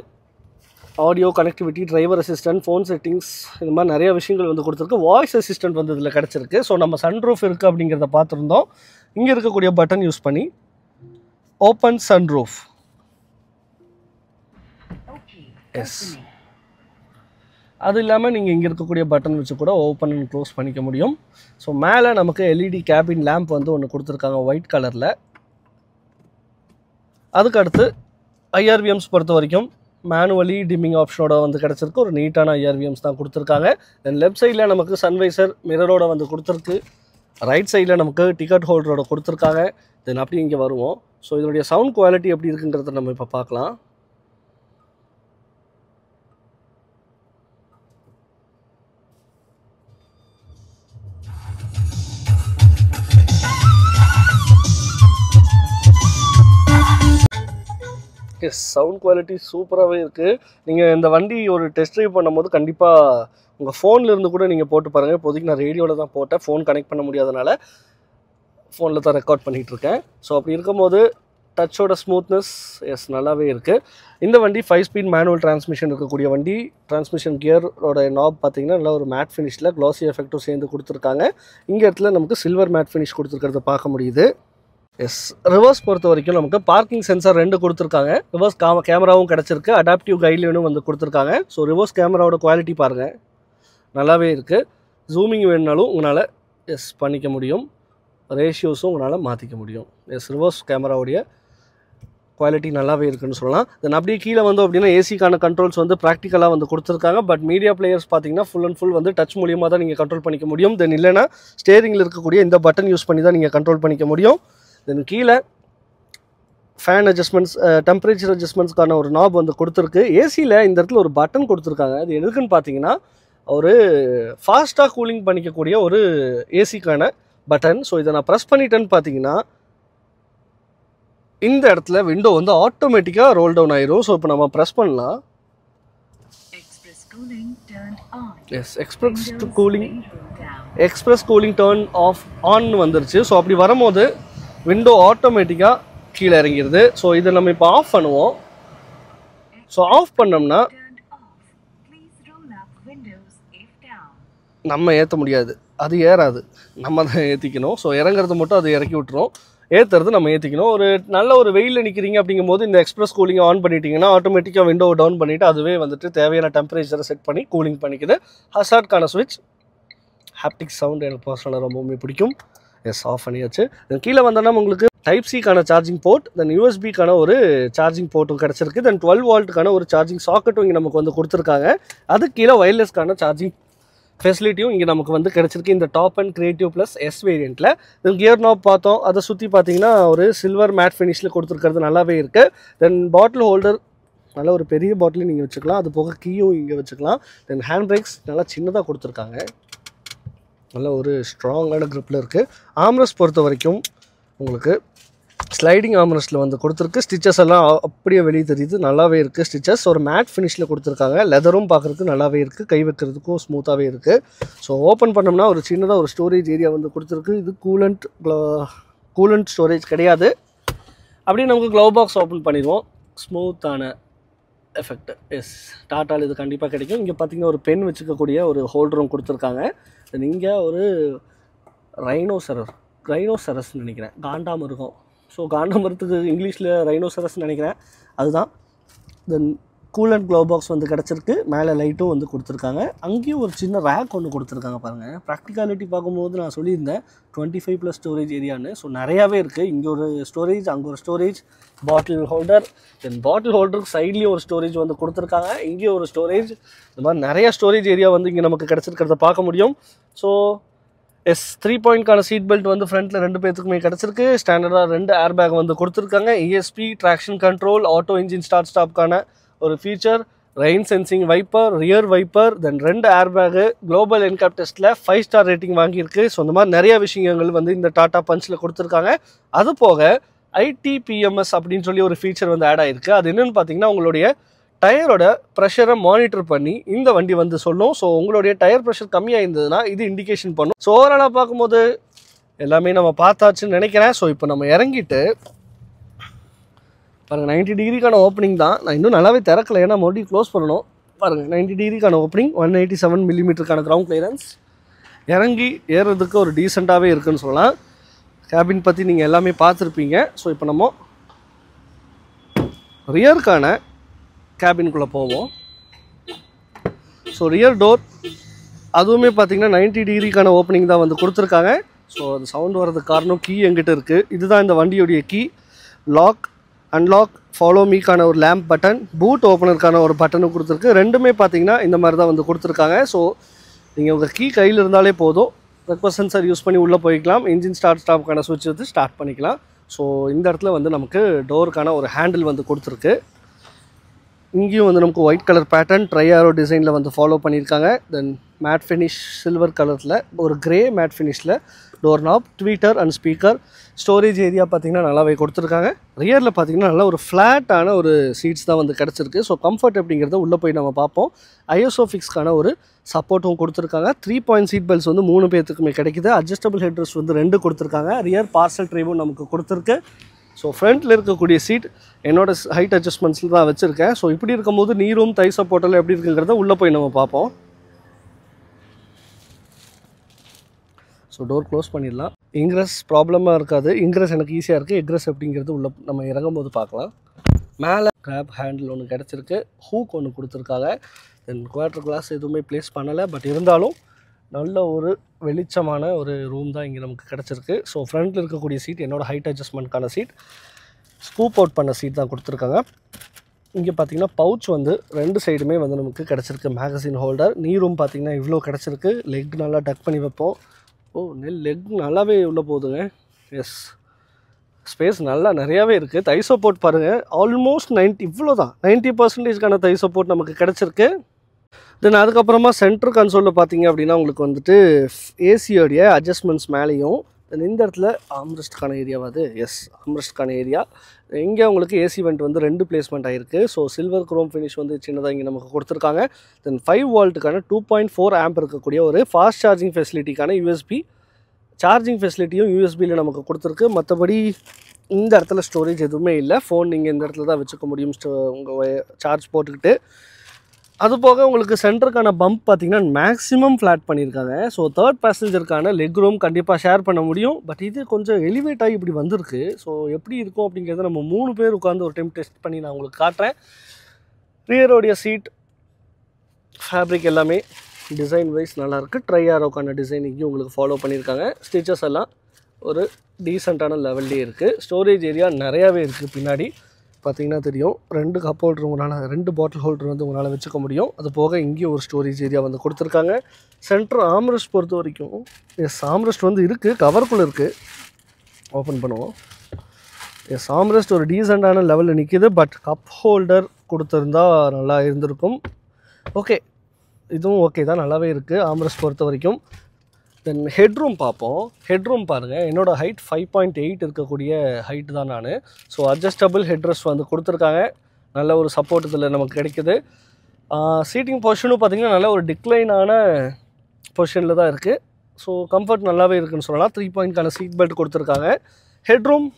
audio connectivity, driver assistant, phone settings, இந்த மாதிரி நிறைய விஷயங்கள் வந்து கொடுத்துருக்கு. வாய்ஸ் அசிஸ்டன்ட் வந்து இதில் கிடச்சிருக்கு. ஸோ நம்ம சன்ரூஃப் இருக்குது அப்படிங்கிறத பார்த்துருந்தோம். இங்கே இருக்கக்கூடிய பட்டன் யூஸ் பண்ணி ஓப்பன் சன்ரூஃப். எஸ், அது இல்லாமல் நீங்கள் இங்கே இருக்கக்கூடிய பட்டன் வச்சு கூட ஓப்பன் அண்ட் க்ளோஸ் பண்ணிக்க முடியும். ஸோ மேலே நமக்கு எல்இடி கேபின் லேம்ப் வந்து ஒன்று கொடுத்துருக்காங்க ஒயிட் கலரில். அதுக்கடுத்து ஐஆர்விஎம்ஸ் பொறுத்த வரைக்கும் மேனுவலி டிம்மிங் ஆப்ஷனோட வந்து கிடச்சிருக்கு. ஒரு நீட்டான ஐஆர்விஎம்ஸ் தான் கொடுத்துருக்காங்க. தென் லெஃப்ட் சைடில் நமக்கு சன்வைசர் மிரரோட வந்து கொடுத்துருக்கு. ரைட் சைடில் நமக்கு டிக்கெட் ஹோல்டரோட கொடுத்துருக்காங்க. தென் அப்படி இங்கே வருவோம். ஸோ இதனுடைய சவுண்ட் குவாலிட்டி எப்படி இருக்குங்கிறத நம்ம இப்போ பார்க்கலாம். எஸ், சவுண்ட் குவாலிட்டி சூப்பராகவே இருக்குது. நீங்கள் இந்த வண்டி ஒரு டெஸ்ட் ட்ரைவ் பண்ணும்போது கண்டிப்பாக உங்கள் ஃபோன்லேருந்து கூட நீங்கள் போட்டு பாருங்கள். இப்போதைக்கு நான் ரேடியோவில் தான் போட்டேன், ஃபோன் கனெக்ட் பண்ண முடியாதனால ஃபோனில் தான் ரெக்கார்ட் பண்ணிகிட்ருக்கேன். ஸோ அப்படி இருக்கும்போது டச்சோட ஸ்மூத்னஸ் எஸ் நல்லாவே இருக்குது. இந்த வண்டி 5 ஸ்பீட் மேனுவல் டிரான்ஸ்மிஷன் இருக்கக்கூடிய வண்டி. டிரான்ஸ்மிஷன் கியரோட நாப் பார்த்தீங்கன்னா நல்லா ஒரு மேட் ஃபினிஷில் க்ளாசி எஃபெக்டும் சேர்ந்து கொடுத்துருக்காங்க. இங்கே இடத்துல நமக்கு சில்வர் மேட் ஃபினிஷ் கொடுத்துருக்கிறத பார்க்க முடியுது. எஸ், ரிவர்ஸ் பொறுத்த வரைக்கும் நமக்கு பார்க்கிங் சென்சார் 2 கொடுத்துருக்காங்க. ரிவர்ஸ் கேமராவும் கிடச்சிருக்கு. அடாப்டிவ் கைட்லைனும் வந்து கொடுத்துருக்காங்க. ஸோ ரிவர்ஸ் கேமராவோட குவாலிட்டி பாருங்கள், நல்லாவே இருக்குது. ஜூமிங் வேணுனாலும் உங்களால் எஸ் பண்ணிக்க முடியும். ரேஷியோஸும் உங்களால் மாற்றிக்க முடியும். எஸ், ரிவர்ஸ் கேமராவுடைய குவாலிட்டி நல்லாவே இருக்குன்னு சொல்லலாம். தென் அப்படியே கீழே வந்து அப்படின்னா ஏசிக்கான கண்ட்ரோல்ஸ் வந்து ப்ராக்டிக்கலாக வந்து கொடுத்துருக்காங்க. பட் மீடியா பிளேயர்ஸ் பார்த்தீங்கன்னா ஃபுல் அண்ட் ஃபுல் வந்து டச் மூலியமாக தான் நீங்கள் கண்ட்ரோல் பண்ணிக்க முடியும். தென் இல்லைனா ஸ்டேரிங்கில் இருக்கக்கூடிய இந்த பட்டன் யூஸ் பண்ணி தான் நீங்கள் கண்ட்ரோல் பண்ணிக்க முடியும். தென் கீழே ஃபேன் அட்ஜஸ்ட்மெண்ட்ஸ், டெம்பரேச்சர் அட்ஜஸ்ட்மெண்ட்ஸ்க்கான ஒரு நாப் வந்து கொடுத்துருக்கு. ஏசியில் இந்த இடத்துல ஒரு பட்டன் கொடுத்துருக்காங்க. அது எதுக்குன்னு பார்த்தீங்கன்னா ஒரு ஃபாஸ்ட்டாக கூலிங் பண்ணிக்கக்கூடிய ஒரு ஏசிக்கான பட்டன். ஸோ இதை நான் ப்ரெஸ் பண்ணிட்டேன்னு பார்த்தீங்கன்னா இந்த இடத்துல விண்டோ வந்து ஆட்டோமேட்டிக்காக ரோல் டவுன் ஆயிரும். ஸோ இப்போ நம்ம ப்ரெஸ் பண்ணலாம். Yes, express cooling turn off on வந்துருச்சு. ஸோ அப்படி வரும்போது விண்டோ ஆட்டோமேட்டிக்காக கீழே இறங்கிடுது. ஸோ இதை நம்ம இப்போ ஆஃப் பண்ணுவோம். ஸோ ஆஃப் பண்ணோம்னா நம்ம ஏற்ற முடியாது, அது ஏறாது, நம்ம தான் ஏற்றிக்கணும். ஸோ இறங்குறது மட்டும் அது இறக்கி விட்டுரும், ஏற்றுறது நம்ம ஏற்றிக்கணும். ஒரு நல்ல ஒரு வெயிலில் நிற்கிறீங்க அப்படிங்கும்போது இந்த எக்ஸ்பிரஸ் கூலிங்கை ஆன் பண்ணிட்டீங்கன்னா ஆட்டோமேட்டிக்காக விண்டோ டவுன் பண்ணிவிட்டு அதுவே வந்துட்டு தேவையான டெம்பரேச்சரை செட் பண்ணி கூலிங் பண்ணிக்குது. ஹசார்ட்கான ஸ்விட்ச், ஹாப்டிக் சவுண்ட் எனக்கு பர்சனலாக ரொம்பவுமே பிடிக்கும். எஸ், ஆஃப் பண்ணியாச்சு. தென் கீழே வந்தோன்னா உங்களுக்கு டைப் சிக்கான சார்ஜிங் போர்ட், தென் யூஎஸ்பிக்கான ஒரு சார்ஜிங் போர்ட்டும் கிடச்சிருக்கு. தென் 12 வால்ட்டுக்கான ஒரு சார்ஜிங் சாக்கெட்டும் இங்கே நமக்கு வந்து கொடுத்துருக்காங்க. அது கீழே வயர்லெஸ்க்கான சார்ஜிங் ஃபெசிலிட்டியும் இங்கே நமக்கு வந்து கிடச்சிருக்கு இந்த top and creative plus S வேரியண்ட்டில். தென் கியர் நாப் பார்த்தோம், அதை சுற்றி பார்த்தீங்கன்னா ஒரு சில்வர் மேட் ஃபினிஷில் கொடுத்துருக்கிறது நல்லாவே இருக்குது. தென் பாட்டில் ஹோல்டர், நல்ல ஒரு பெரிய பாட்டிலையும் நீங்கள் வச்சுக்கலாம், அது போக கீயும் இங்கே வச்சுக்கலாம். தென் ஹேண்ட் பிரேக்ஸ் நல்லா சின்னதாக கொடுத்துருக்காங்க, நல்ல ஒரு ஸ்ட்ராங்கான க்ரிப்பில் இருக்குது. ஆம்ரெஸ்ட் பொறுத்த வரைக்கும் உங்களுக்கு ஸ்லைடிங் ஆம்ரெஸ்ட்டில் வந்து கொடுத்துருக்கு. ஸ்டிச்சஸ் எல்லாம் அப்படியே வெளியே தெரியுது, நல்லாவே இருக்குது. ஸ்டிச்சஸ் ஒரு மேட் ஃபினிஷில் கொடுத்துருக்காங்க. லெதரும் பார்க்குறதுக்கு நல்லாவே இருக்குது, கை வைக்கிறதுக்கும் ஸ்மூத்தாகவே இருக்குது. ஸோ ஓப்பன் பண்ணோம்னா ஒரு சின்னதாக ஒரு ஸ்டோரேஜ் ஏரியா வந்து கொடுத்துருக்கு. இது கூலண்ட் ஸ்டோரேஜ் கிடையாது. அப்படியே நமக்கு க்ளவ் பாக்ஸ் ஓப்பன் பண்ணிடுவோம், ஸ்மூத்தான எஃபெக்ட். எஸ், டாட்டாவில் இது கண்டிப்பாக கிடைக்கும். இங்கே பார்த்தீங்கன்னா ஒரு பென் வச்சுக்கக்கூடிய ஒரு ஹோல்டரும் கொடுத்துருக்காங்க. தென் இங்கே ஒரு ரைனோசரஸ்ன்னு நினைக்கிறேன், காண்டாமிருகம். ஸோ காண்டாமிருகத்துக்கு இங்கிலீஷில் ரைனோசரஸ்ன்னு நினைக்கிறேன், அதுதான். தென் கூலண்ட் க்ளவ் பாக்ஸ் வந்து கிடச்சிருக்கு, மேலே லைட்டும் வந்து கொடுத்துருக்காங்க. அங்கேயும் ஒரு சின்ன ரேக் ஒன்று கொடுத்துருக்காங்க பாருங்கள். ப்ராக்டிகாலிட்டி பார்க்கும்போது நான் சொல்லியிருந்தேன் 25+ ஸ்டோரேஜ் ஏரியான்னு. ஸோ நிறையாவே இருக்குது, இங்கே ஒரு ஸ்டோரேஜ், அங்கே ஒரு ஸ்டோரேஜ், பாட்டில் ஹோல்டர். தென் பாட்டில் ஹோல்டருக்கு சைட்லேயும் ஒரு ஸ்டோரேஜ் வந்து கொடுத்துருக்காங்க, இங்கேயும் ஒரு ஸ்டோரேஜ். இந்த மாதிரி நிறையா ஸ்டோரேஜ் ஏரியா வந்து இங்கே நமக்கு கிடச்சிருக்கிறத பார்க்க முடியும். ஸோ எஸ், 3 பாயிண்ட்கான சீட் பெல்ட் வந்து ஃப்ரண்ட்டில் 2 பேர்த்துக்குமே கிடச்சிருக்கு. ஸ்டாண்டர்டாக 2 ஏர் பேக் வந்து கொடுத்துருக்காங்க. ESP, traction control, auto engine start ஸ்டாப்க்கான ஒரு feature, rain sensing wiper, rear wiper, then 2 air bag, Global NCAP டெஸ்ட்டில் 5 ஸ்டார் ரேட்டிங் வாங்கியிருக்கு. ஸோ இந்த மாதிரி நிறையா விஷயங்கள் வந்து இந்த டாடா பஞ்சில் கொடுத்துருக்காங்க. அது போக ITPMS அப்படின்னு சொல்லி ஒரு ஃபீச்சர் வந்து ஆட் ஆகிருக்கு. அது என்னென்னு பார்த்தீங்கன்னா உங்களுடைய டயரோட ப்ரெஷரை மானிட்டர் பண்ணி இந்த வண்டி வந்து சொல்லும். ஸோ உங்களுடைய டயர் ப்ரெஷர் கம்மியாக இருந்ததுன்னா இது இண்டிகேஷன் பண்ணும். ஸோ ஓவராலாக பார்க்கும்போது எல்லாமே நம்ம பார்த்தாச்சுன்னு நினைக்கிறேன். ஸோ இப்போ நம்ம இறங்கிட்டு பாருங்கள், 90 டிகிரிக்கான ஓப்பனிங் தான். நான் இன்னும் நல்லாவே திறக்கலை, ஏன்னா மறுபடியும் க்ளோஸ் பண்ணணும். பாருங்கள், 90 டிகிரிக்கான ஓப்பனிங், 187 மில்லிமீட்டருக்கான கிரவுண்ட் கிளியரன்ஸ். இறங்கி ஏறுறதுக்கு ஒரு டீசெண்டாகவே இருக்குதுன்னு சொல்லலாம். கேபின் பற்றி நீங்கள் எல்லாமே பார்த்துருப்பீங்க. ஸோ இப்போ நம்ம ரியருக்கான கேபின்குள்ளே போவோம். ஸோ ரியர் டோர் அதுவுமே பார்த்திங்கன்னா 90 டிகிரிக்கான ஓப்பனிங் தான் வந்து கொடுத்துருக்காங்க. ஸோ அது சவுண்ட் வர்றதுக்கு காரணம் கீ எங்கிட்ட இருக்குது. இதுதான் இந்த வண்டியுடைய கீ. லாக், அன்லாக், ஃபாலோ மீக்கான ஒரு லேம்ப் பட்டன், பூட் ஓப்பனருக்கான ஒரு பட்டனும் கொடுத்துருக்கு. ரெண்டுமே பார்த்திங்கன்னா இந்த மாதிரி தான் வந்து கொடுத்துருக்காங்க. ஸோ நீங்கள் உங்கள் கீ கையில் இருந்தாலே போதும், ரெக்வஸ்ட் சென்சர் யூஸ் பண்ணி உள்ளே போய்க்கலாம். இன்ஜின் ஸ்டார்ட் ஸ்டாப்க்கான சுவிட்ச் வந்து ஸ்டார்ட் பண்ணிக்கலாம். ஸோ இந்த இடத்துல வந்து நமக்கு டோருக்கான ஒரு ஹேண்டில் வந்து கொடுத்துருக்கு. இங்கேயும் வந்து நமக்கு ஒயிட் கலர் பேட்டர்ன் ட்ரையாரோ டிசைனில் வந்து ஃபாலோ பண்ணியிருக்காங்க. தென் மேட் ஃபினிஷ் சில்வர் கலரில் ஒரு கிரே மேட் ஃபினிஷில் door knob, tweeter and speaker. Storage area பார்த்திங்கன்னா நல்லாவே கொடுத்துருக்காங்க. ரியரில் பார்த்திங்கன்னா நல்லா ஒரு ஃப்ளாட்டான ஒரு சீட்ஸ் தான் வந்து கிடச்சிருக்கு. ஸோ கம்ஃபர்ட் அப்படிங்கிறத உள்ளே போய் நம்ம பார்ப்போம். ஐஎஸ்ஓஃபிக்ஸ்க்கான ஒரு சப்போர்ட்டும் கொடுத்துருக்காங்க. 3 பாயிண்ட் சீட் பெல்ட்ஸ் வந்து 3 பேர்த்துக்குமே கிடைக்குது. அட்ஜஸ்டபிள் ஹெட்ரெஸ்ட் வந்து 2 கொடுத்துருக்காங்க. ரியர் பார்சல் ட்ரேவும் நமக்கு கொடுத்துருக்கு. ஸோ ஃப்ரண்ட்டில் இருக்கக்கூடிய சீட் என்னோட ஹைட் அட்ஜஸ்ட்மெண்ட்ஸில் தான் வச்சுருக்கேன். ஸோ இப்படி இருக்கும்போது நீரும் தை சப்போர்ட்டெல்லாம் எப்படி இருக்குங்கிறத உள்ளே போய் நம்ம பார்ப்போம். ஸோ டோர் க்ளோஸ் பண்ணிடலாம். இன்க்ரெஸ் ப்ராப்ளமாக இருக்காது. இன்க்ரெஸ் எனக்கு ஈஸியாக இருக்குது. எக்ரெஸ் அப்படிங்கிறது உள்ளே நம்ம இறங்கும்போது பார்க்கலாம். மேலே கிராப் ஹேண்டில் ஒன்று கிடச்சிருக்கு, ஹூக் ஒன்று கொடுத்துருக்காங்க. தென் குவார்ட்டர் கிளாஸ் எதுவுமே ப்ளேஸ் பண்ணலை. பட் இருந்தாலும் நல்ல ஒரு வெளிச்சமான ஒரு ரூம் தான் இங்கே நமக்கு கிடச்சிருக்கு. ஸோ ஃப்ரண்ட்டில் இருக்கக்கூடிய சீட் என்னோடய ஹைட் அட்ஜஸ்ட்மெண்ட்கான சீட், ஸ்கூப் அவுட் பண்ண சீட் தான் கொடுத்துருக்காங்க. இங்கே பார்த்திங்கன்னா பவுச் வந்து 2 சைடுமே வந்து நமக்கு கிடச்சிருக்கு. மேகசின் ஹோல்டர், நீ ரூம் பார்த்திங்கன்னா இவ்வளோ கிடச்சிருக்கு. லெக் நல்லா டக் பண்ணி வைப்போம். லெக் நல்லாவே உள்ளே போகுதுங்க. எஸ், ஸ்பேஸ் நல்லா நிறையாவே இருக்குது. தை சப்போர்ட் பாருங்கள், ஆல்மோஸ்ட் 90, இவ்வளோ தான் 90%க்கான தை சப்போர்ட் நமக்கு கிடச்சிருக்கு. தென் அதுக்கப்புறமா சென்ட்ரு கன்சோலில் பார்த்தீங்க அப்படின்னா உங்களுக்கு வந்துட்டு ஏசியோடைய அட்ஜஸ்ட்மெண்ட்ஸ் மேலேயும், தென் இந்த இடத்துல ஆம்ரெஸ்ட்கான ஏரியாவாது, எஸ் ஆம்ரெஸ்ட்கான ஏரியா. இங்கே உங்களுக்கு ஏசி வெண்ட் வந்து 2 பிளேஸ்மெண்ட் ஆகிருக்கு. ஸோ சில்வர் குரோம் ஃபினிஷ் வந்து சின்னதாக இங்கே நமக்கு கொடுத்துருக்காங்க. தென் 5 வால்ட்டுக்கான 2.4 ஆம்ப் இருக்கக்கூடிய ஒரு ஃபாஸ்ட் சார்ஜிங் ஃபெசிலிட்டிக்கான யூஎஸ்பி சார்ஜிங் ஃபெசிலிட்டியும் யூஎஸ்பியில் நமக்கு கொடுத்துருக்கு. மற்றபடி இந்த இடத்துல ஸ்டோரேஜ் எதுவுமே இல்லை. ஃபோன் நீங்கள் இந்த இடத்துல தான் வச்சுக்க முடியும் உங்கள் சார்ஜ் போட்டுக்கிட்டு. அது போக உங்களுக்கு சென்டருக்கான பம்ப் பார்த்திங்கன்னா மேக்ஸிமம் ஃப்ளாட் பண்ணியிருக்காங்க. ஸோ தேர்ட் பேசஞ்சருக்கான லெக் ரூம் கண்டிப்பாக ஷேர் பண்ண முடியும். பட் இது கொஞ்சம் எலிவேட் ஆகி இப்படி வந்திருக்கு. ஸோ எப்படி இருக்கும் அப்படிங்கிறத நம்ம 3 பேர் உட்காந்து ஒரு டைம் டெஸ்ட் பண்ணி நான் உங்களுக்கு காட்டுறேன். ரியரோடைய சீட் ஃபேப்ரிக் எல்லாமே டிசைன் வைஸ் நல்லாயிருக்கு. ட்ரை ஆரோக்கான டிசைன் இங்கேயும் உங்களுக்கு ஃபாலோ பண்ணியிருக்காங்க. ஸ்டிச்சஸ் எல்லாம் ஒரு டீசெண்டான லெவல்லே இருக்குது. ஸ்டோரேஜ் ஏரியா நிறையாவே இருக்குது. பின்னாடி பார்த்திங்கன்னா தெரியும், 2 கப் ஹோல்டர் உங்களால் 2 பாட்டில் ஹோல்டர் வந்து உங்களால் வச்சுக்க முடியும். அது போக இங்கேயும் ஒரு ஸ்டோரேஜ் ஏரியா வந்து கொடுத்துருக்காங்க. சென்டர் ஆம்ரெஸ்ட் பொறுத்த வரைக்கும் ஆம்ரெஸ்ட் வந்து இருக்குது, கவருக்குள்ளே இருக்குது. ஓப்பன் பண்ணுவோம். ஆம்ரெஸ்ட் ஒரு டீசெண்டான லெவலில் நிற்கிது. பட் கப் ஹோல்டர் கொடுத்துருந்தா நல்லா இருந்திருக்கும். ஓகே, இதுவும் ஓகே தான், நல்லாவே இருக்குது ஆம்ரெஸ்ட் பொறுத்த வரைக்கும். தென் ஹெட்ரூம் பார்ப்போம். ஹெட்ரூம் பாருங்கள், என்னோடய ஹைட் 5.8 இருக்கக்கூடிய ஹைட்டு தான் நான். ஸோ அட்ஜஸ்டபிள் ஹெட்ரெஸ்ட் வந்து கொடுத்துருக்காங்க. நல்ல ஒரு சப்போர்ட் இதில் நமக்கு கிடைக்குது. சீட்டிங் பொசிஷனும் பார்த்திங்கன்னா நல்ல ஒரு டிக்ளைனான பொசிஷனில் தான் இருக்குது. ஸோ கம்ஃபர்ட் நல்லாவே இருக்குதுன்னு சொல்லலாம். 3 பாயிண்ட்கான சீட் பெல்ட் கொடுத்துருக்காங்க. Headroom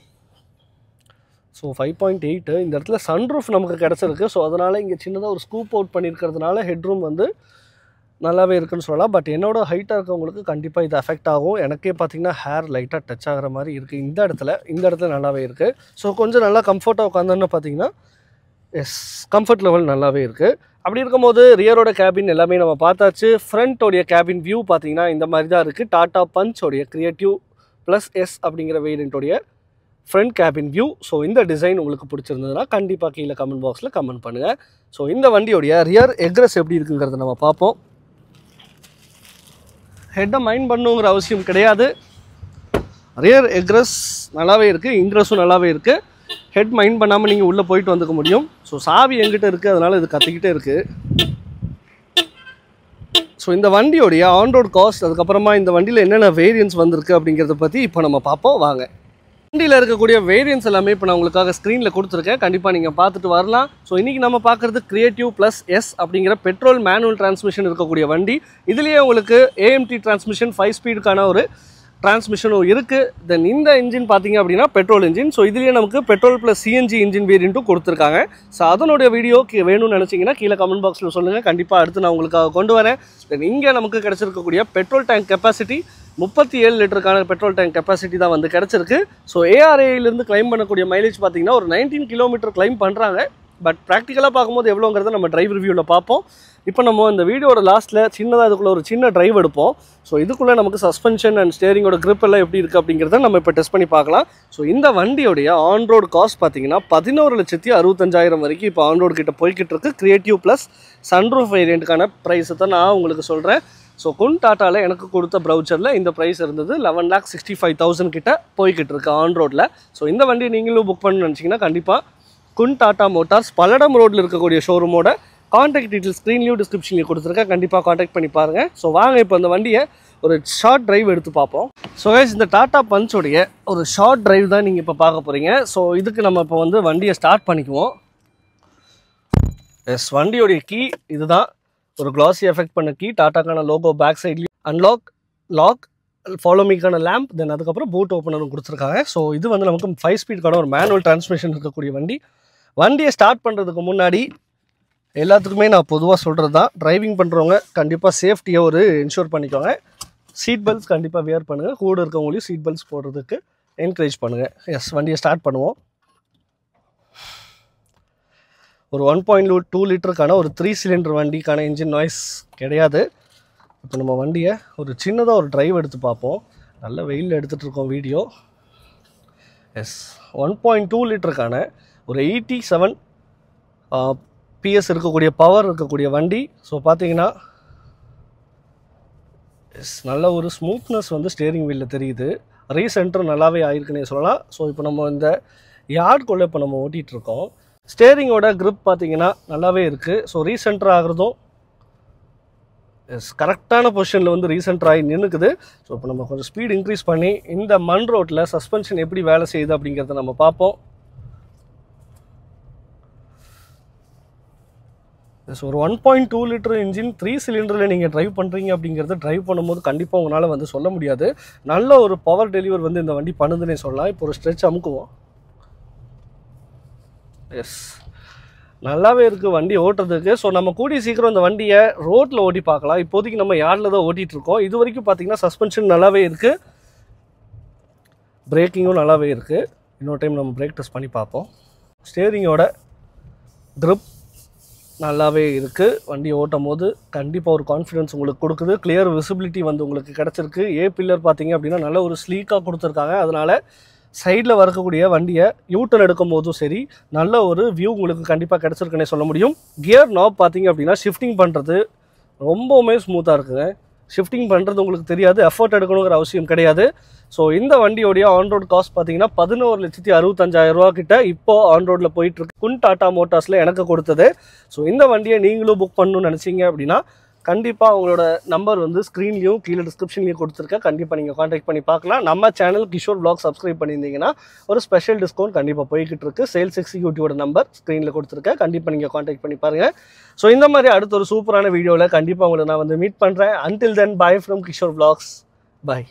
so 5.8. இந்த இடத்துல சன்ரூஃப் நமக்கு கிடச்சிருக்கு. ஸோ அதனால் இங்கே சின்னதாக ஒரு ஸ்கூப் அவுட் பண்ணியிருக்கிறதுனால ஹெட்ரூம் வந்து நல்லாவே இருக்குன்னு சொல்லலாம். பட் என்னோட ஹைட்டாக இருக்கவங்களுக்கு கண்டிப்பாக இது அஃபெக்ட் ஆகும். எனக்கே பார்த்திங்கன்னா ஹேர் லைட்டாக டச் ஆகிற மாதிரி இருக்குது இந்த இடத்துல நல்லாவே இருக்குது. ஸோ கொஞ்சம் நல்லா கம்ஃபர்ட்டாக உட்காந்தோன்னு பார்த்திங்கன்னா கம்ஃபர்ட் லெவல் நல்லாவே இருக்குது. அப்படி இருக்கும்போது ரியரோட கேபின் எல்லாமே நம்ம பார்த்தாச்சு. ஃப்ரண்ட்டோடைய கேபின் வியூ பார்த்திங்கன்னா இந்த மாதிரி தான் இருக்குது. டாடா பஞ்சோடைய கிரியேட்டிவ் ப்ளஸ் எஸ் அப்படிங்கிற வேரியண்ட்டோடைய ஃப்ரண்ட் கேபின் வியூ. ஸோ இந்த டிசைன் உங்களுக்கு பிடிச்சிருந்ததுன்னா கண்டிப்பாக கீழே கமெண்ட் பாக்ஸில் கமெண்ட் பண்ணுங்கள். ஸோ இந்த வண்டியோடைய ரியர் எக்ரஸ் எப்படி இருக்குங்கிறத நம்ம பார்ப்போம். ஹெட்டை மைண்ட் பண்ணுங்கிற அவசியம் கிடையாது. ரியர் எக்ரஸ் நல்லாவே இருக்குது, இன்க்ரஸும் நல்லாவே இருக்குது. ஹெட் மைண்ட் பண்ணாமல் நீங்கள் உள்ளே போயிட்டு வந்துக்க முடியும். ஸோ சாவி எங்கிட்ட இருக்குது, அதனால் இது கத்திக்கிட்டே இருக்குது. ஸோ இந்த வண்டியோடைய ஆன்ரோட் காஸ்ட், அதுக்கப்புறமா இந்த வண்டியில் என்னென்ன வேரியன்ஸ் வந்திருக்கு அப்படிங்கிறத பற்றி இப்போ நம்ம பார்ப்போம் வாங்க. வண்டியில் இருக்கக்கூடிய வேரியன்ஸ் எல்லாமே இப்போ நான் உங்களுக்காக ஸ்க்ரீனில் கொடுத்துருக்கேன். கண்டிப்பாக நீங்கள் பார்த்துட்டு வரலாம். ஸோ இன்றைக்கி நம்ம பார்க்குறது கிரியேட்டிவ் ப்ளஸ் எஸ் அப்படிங்கிற பெட்ரோல் மேனுவல் டிரான்ஸ்மிஷன் இருக்கக்கூடிய வண்டி. இதுலேயே உங்களுக்கு ஏஎம்டி டிரான்ஸ்மிஷன் 5 ஸ்பீடுக்கான ஒரு டிரான்ஸ்மிஷனும் இருக்குது. தென் இந்த இன்ஜின் பார்த்தீங்க அப்படின்னா பெட்ரோல் இன்ஜின். ஸோ இதுலேயே நமக்கு பெட்ரோல் ப்ளஸ் சிஎன்ஜி இன்ஜின் வேரியண்ட்டும் கொடுத்துருக்காங்க. ஸோ அதனுடைய வீடியோ வேணும்னு நினச்சிங்கன்னா கீழே கமெண்ட் பாக்ஸில் சொல்லுங்கள். கண்டிப்பாக அடுத்து நான் உங்களுக்காக கொண்டு வரேன். தென் இங்கே நமக்கு கிடச்சிருக்கக்கூடிய பெட்ரோல் டேங்க் கெப்பாசிட்டி 37 லிட்டருக்கான பெட்ரோல் டேங்க் கெப்பாசிட்டி தான் வந்து கிடச்சிருக்கு. ஸோ ஏஆர்ஏலேருந்து கிளைம் பண்ணக்கூடிய மைலேஜ் பார்த்தீங்கன்னா ஒரு 19 கிலோமீட்டர் கிளைம் பண்ணுறாங்க. பட் ப்ராக்டிக்கலாக பார்க்கும்போது எவ்வளோங்கிறத நம்ம டிரைவ் ரிவ்யூவில் பார்ப்போம். இப்போ நம்ம இந்த வீடியோட லாஸ்ட்டில் சின்னதாக இதுக்குள்ளே ஒரு சின்ன டிரைவ் எடுப்போம். ஸோ இதுக்குள்ளே நமக்கு சஸ்பென்ஷன் அண்ட் ஸ்டேரிங்கோட grip எல்லாம் எப்படி இருக்குது அப்படிங்கிறத நம்ம இப்போ டெஸ்ட் பண்ணி பார்க்கலாம். ஸோ இந்த வண்டியோடைய ஆன்ரோடு காஸ்ட் பார்த்தீங்கன்னா 11,65,000 வரைக்கும் இப்போ ஆன்ரோடு கிட்ட போய்கிட்டு இருக்கு. கிரியேட்டிவ் ப்ளஸ் சன்ரூஃப் வேரியண்ட்டுக்கான ப்ரைஸை தான் நான் உங்களுக்கு சொல்கிறேன். ஸோ குன் டாட்டாவில் எனக்கு கொடுத்த ப்ரௌச்சரில் இந்த ப்ரைஸ் இருந்தது 11,65,000 கிட்ட போய்கிட்டு இருக்கு ஆன்ரோடில். ஸோ இந்த வண்டி நீங்களும் புக் பண்ணணும்னு நினச்சிங்கன்னா கண்டிப்பாக குன் டாட்டா மோட்டார்ஸ் பல்லடம் ரோட்டில் இருக்கக்கூடிய ஷோரூமோட கான்டாக்ட் டீட்டெயில் ஸ்க்ரீன்லேயும் டிஸ்கிரிப்ஷன்லேயும் கொடுத்துருக்கேன். கண்டிப்பாக கான்டாக்ட் பண்ணி பாருங்கள். ஸோ வாங்க இப்போ அந்த வண்டியை ஒரு ஷார்ட் டிரைவ் எடுத்து பார்ப்போம். ஸோ கைஸ், இந்த டாட்டா பஞ்சோடைய ஒரு ஷார்ட் டிரைவ் தான் நீங்கள் இப்போ பார்க்க போகிறீங்க. ஸோ இதுக்கு நம்ம இப்போ வந்து வண்டியை ஸ்டார்ட் பண்ணிக்குவோம். எஸ், வண்டியோடைய கீ இதுதான். ஒரு கிளாஸி எஃபெக்ட் பண்ண கீ, டாட்டாக்கான லோகோ பேக் சைட்லேயும் அன்லாக், லாக், ஃபாலோமிக்கான லேம்ப், தென் அதுக்கப்புறம் பூட் ஓப்பனரும் கொடுத்துருக்காங்க. ஸோ இது வந்து நமக்கு 5 ஸ்பீடுக்கான ஒரு மேனுவல் டிரான்ஸ்மிஷன் இருக்கக்கூடிய வண்டி. வண்டியை ஸ்டார்ட் பண்ணுறதுக்கு முன்னாடி எல்லாத்துக்குமே நான் பொதுவாக சொல்கிறது தான், டிரைவிங் பண்ணுறவங்க கண்டிப்பாக சேஃப்டியை ஒரு இன்ஷூர் பண்ணிக்கோங்க. சீட் பெல்ட்ஸ் கண்டிப்பாக வியர் பண்ணுங்கள். கூட இருக்கவங்களையும் சீட் பெல்ட்ஸ் போடுறதுக்கு என்கரேஜ் பண்ணுங்கள். எஸ், வண்டியை ஸ்டார்ட் பண்ணுவோம். ஒரு 1.2 லிட்டருக்கான ஒரு 3 சிலிண்டர் வண்டிக்கான இன்ஜின் நாய்ஸ் கிடையாது. இப்போ நம்ம வண்டியை ஒரு சின்னதாக ஒரு டிரைவ் எடுத்து பார்ப்போம். நல்ல வெயிலில் எடுத்துகிட்டு இருக்கோம் வீடியோ. எஸ், 1.2 லிட்டருக்கான ஒரு 87 PS இருக்கக்கூடிய பவர் இருக்கக்கூடிய வண்டி. ஸோ பார்த்தீங்கன்னா எஸ், நல்ல ஒரு ஸ்மூத்னஸ் வந்து ஸ்டேரிங் வீலில் தெரியுது. ரீசென்டர் நல்லாவே ஆயிருக்குன்னே சொல்லலாம். ஸோ இப்போ நம்ம இந்த யார்டுக்குள்ளே இப்போ நம்ம ஓட்டிகிட்ருக்கோம். ஸ்டேரிங்கோட grip பார்த்தீங்கன்னா நல்லாவே இருக்குது. ஸோ ரீசென்டர் ஆகிறதும் எஸ் கரெக்டான பொசிஷனில் வந்து ரீசென்டர் ஆகி நின்றுக்குது. ஸோ இப்போ நம்ம கொஞ்சம் ஸ்பீட் இன்க்ரீஸ் பண்ணி இந்த மண் ரோட்டில் சஸ்பென்ஷன் எப்படி வேலை செய்யுது அப்படிங்கிறத நம்ம பார்ப்போம். ஸோ ஒரு 1.2 லிட்டர் இன்ஜின் 3 சிலிண்டரில் நீங்கள் ட்ரைவ் பண்ணுறீங்க அப்படிங்கிறத ட்ரைவ் பண்ணும்போது கண்டிப்பாக உங்களால் வந்து சொல்ல முடியாது. நல்ல ஒரு பவர் டெலிவர் வந்து இந்த வண்டி பண்ணுதுன்னே சொல்லலாம். இப்போ ஒரு ஸ்ட்ரெச் அமுக்குவோம். எஸ், நல்லாவே இருக்குது வண்டி ஓட்டுறதுக்கு. ஸோ நம்ம கூடிய சீக்கிரம் இந்த வண்டியை ரோட்டில் ஓட்டி பார்க்கலாம். இப்போதைக்கு நம்ம யார்டில் தான் ஓட்டிகிட்ருக்கோம். இது வரைக்கும் பார்த்தீங்கன்னா சஸ்பென்ஷன் நல்லாவே இருக்குது, பிரேக்கிங்கும் நல்லாவே இருக்குது. இன்னொரு டைம் நம்ம பிரேக் டெஸ்ட் பண்ணி பார்ப்போம். ஸ்டேரிங்கோட க்ரிப் நல்லாவே இருக்குது. வண்டி ஓட்டும் போது கண்டிப்பாக ஒரு கான்ஃபிடன்ஸ் உங்களுக்கு கொடுக்குது. கிளியர் விசிபிலிட்டி வந்து உங்களுக்கு கிடச்சிருக்கு. பில்லர் பார்த்தீங்க அப்படின்னா நல்ல ஒரு ஸ்லீக்காக கொடுத்துருக்காங்க. அதனால் சைடில் வரக்கூடிய வண்டியை யூட்டர்ன் எடுக்கும் போதும் சரி நல்ல ஒரு வியூ உங்களுக்கு கண்டிப்பாக கிடச்சிருக்குன்னே சொல்ல முடியும். கியர் நாப் பார்த்தீங்க அப்படின்னா ஷிஃப்டிங் பண்ணுறது ரொம்பவுமே ஸ்மூத்தாக இருக்குங்க. ஷிஃப்டிங் பண்ணுறது உங்களுக்கு தெரியாது, எஃபர்ட் எடுக்கணுங்கிற அவசியம் கிடையாது. ஸோ இந்த வண்டியோடைய ஆன்ரோட் காஸ்ட் பார்த்தீங்கன்னா 11,65,000 ரூபா கிட்ட இப்போ ஆன்ரோடில் போயிட்டுருக்கு. குன் டாடா மோட்டார்ஸில் எனக்கு கொடுத்தது. ஸோ இந்த வண்டியை நீங்களும் புக் பண்ணணும்னு நினச்சிங்க அப்படின்னா கண்டிப்பாக அவங்களோட நம்பர் வந்து ஸ்க்ரீன்லேயும் கீழே டிஸ்கிரிப்ஷன்லேயும் கொடுத்துருக்கேன். கண்டிப்பாக நீங்கள் காண்டாக்ட் பண்ணி பார்க்கலாம். நம்ம சேனல் கிஷோர் vlog சப்ஸ்கிரைப் பண்ணியிருந்தீங்கன்னா ஒரு ஸ்பெஷல் டிஸ்கவுண்ட் கண்டிப்பாக போய்கிட்டு இருக்கு. சேல்ஸ் எக்ஸிக்யூட்டிவோட நம்பர் ஸ்க்ரீனில் கொடுத்துருக்கேன். கண்டிப்பாக நீங்கள் காண்டாக்ட் பண்ணி பாருங்கள். ஸோ இந்த மாதிரி அடுத்த ஒரு சூப்பரான வீடியோவில் கண்டிப்பாக உங்களை நான் வந்து மீட் பண்ணுறேன். Until then, bye from Kishore vlogs. By.